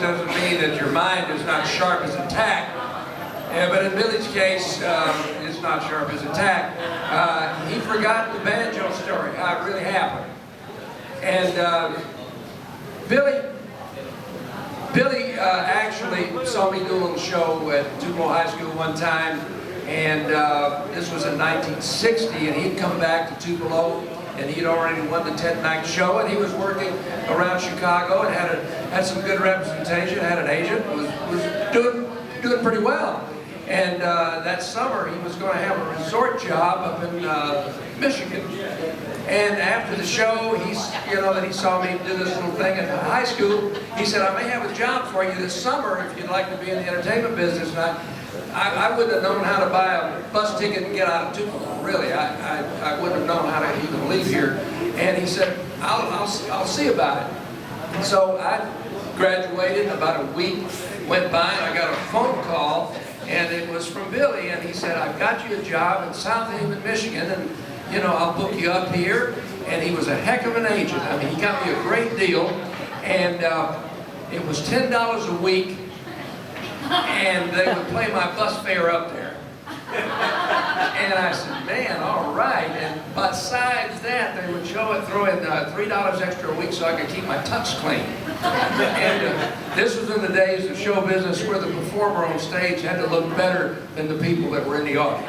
doesn't mean that your mind is not sharp as a tack. But in Billy's case, it's not sharp as a tack. He forgot the banjo story, how it really happened. And Billy actually saw me doing a show at Tupelo High School one time, and this was in 1960, and he'd come back to Tupelo, and he'd already won the 10-night show, and he was working around Chicago and had some good representation, had an agent, was doing pretty well. And that summer, he was going to have a resort job up in Michigan. And after the show, he saw me do this little thing at high school. He said, I may have a job for you this summer if you'd like to be in the entertainment business. And I wouldn't have known how to buy a bus ticket and get out of Tupelo, really. I wouldn't have known how to even leave here. And he said, I'll see about it. So I graduated, about a week went by, and I got a phone call. And it was from Billy, and he said, I've got you a job in South Haven, Michigan, and I'll book you up here. And he was a heck of an agent. I mean, he got me a great deal, and it was $10 a week, and they would pay my bus fare up there. And I said, man, all right. And besides that, they would throw in $3 extra a week so I could keep my tux clean. And this was in the days of show business where the performer on stage had to look better than the people that were in the audience.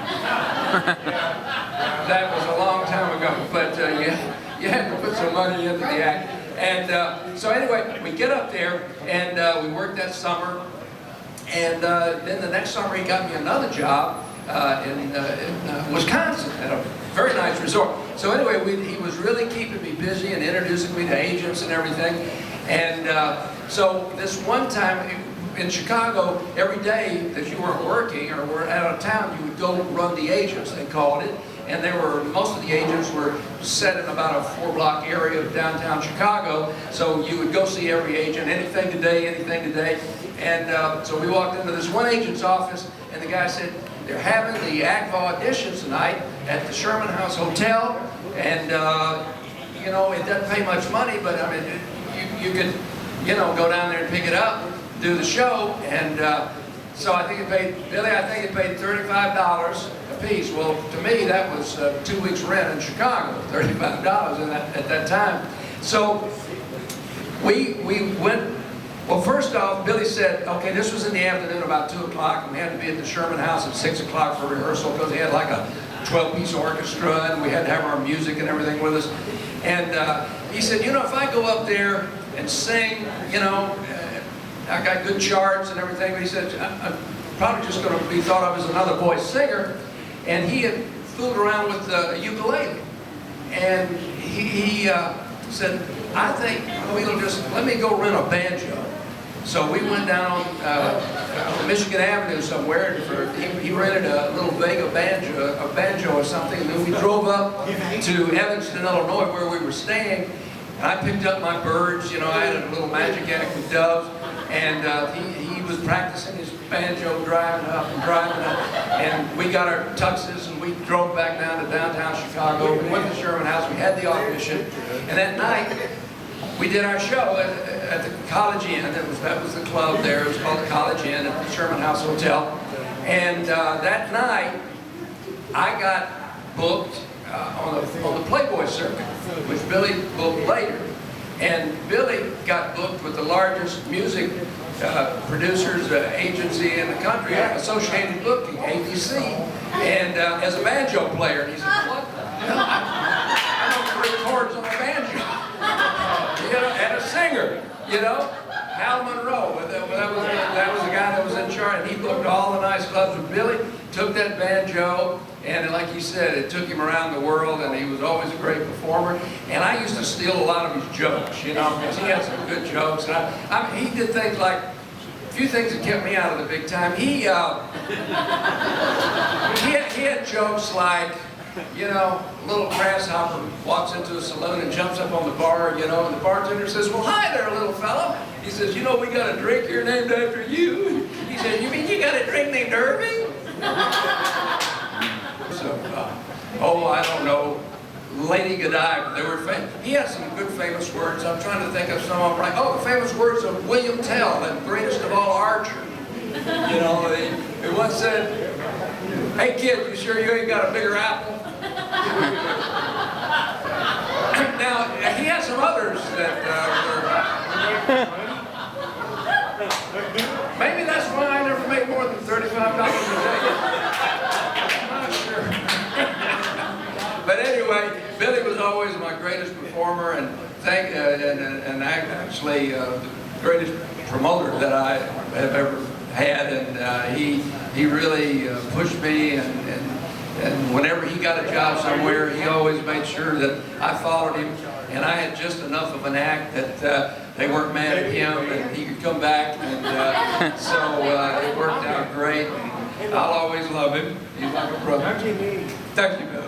That was a long time ago, but you had to put some money into the act. And so anyway, we get up there, and we worked that summer. And then the next summer, he got me another job in Wisconsin at a very nice resort. So anyway, he was really keeping me busy and introducing me to agents and everything. And so this one time in Chicago, every day that you weren't working or were out of town, you would go run the agents, they called it. And most of the agents were set in about a 4-block area of downtown Chicago. So you would go see every agent, anything today. And so we walked into this one agent's office, and the guy said, they're having the ACVA auditions tonight at the Sherman House Hotel, and it doesn't pay much money, but I mean, you could, go down there and pick it up, do the show, and so I think it paid $35 a piece. Well, to me, that was 2 weeks' rent in Chicago, $35 at that time. So we went. Well, first off, Billy said, okay, this was in the afternoon, about 2 o'clock, and we had to be at the Sherman House at 6 o'clock for rehearsal because he had like a 12-piece orchestra, and we had to have our music and everything with us. And he said, if I go up there and sing, I got good charts and everything, but he said, I'm probably just going to be thought of as another voice singer. And he had fooled around with the ukulele. And he said, I think let me go rent a banjo. So we went down on Michigan Avenue somewhere, and he rented a little Vega banjo or something, and then we drove up to Evanston, Illinois, where we were staying, and I picked up my birds, I had a little magic act with doves, and he was practicing his banjo, driving up, and we got our tuxes, and we drove back down to downtown Chicago. We went to Sherman House, we had the audition, and that night, we did our show at the College Inn. That was the club there. It was called the College Inn at the Sherman House Hotel. And that night, I got booked on the Playboy circuit, which Billy booked later. And Billy got booked with the largest music producers agency in the country, Associated Booking, ABC, and as a banjo player. And he said, what the hell? I don't play chords on a banjo. And a singer, Hal Monroe. That was the guy that was in charge, and he booked all the nice clubs with Billy, took that banjo, and like he said, it took him around the world, and he was always a great performer. And I used to steal a lot of his jokes, because he had some good jokes. And he did things like, a few things that kept me out of the big time. He had jokes like, a little grasshopper walks into a saloon and jumps up on the bar, and the bartender says, well, hi there, little fella. He says, we got a drink here named after you. He said, you mean you got a drink named Irving? So, I don't know, Lady Godiva. They were he had some good famous words. I'm trying to think of some of them. Right? Oh, the famous words of William Tell, the greatest of all archers. You know, he once said, "Hey kid, you sure you ain't got a bigger apple?" Now, he had some others that were... Maybe that's why I never made more than $35 a day. I'm not sure. But anyway, Billy was always my greatest performer, and actually the greatest promoter that I have ever had, and he really pushed me, and whenever he got a job somewhere, he always made sure that I followed him, and I had just enough of an act that they weren't mad at him, and he could come back, and so it worked out great. And I'll always love him. He's like a brother. Thank you, Bill.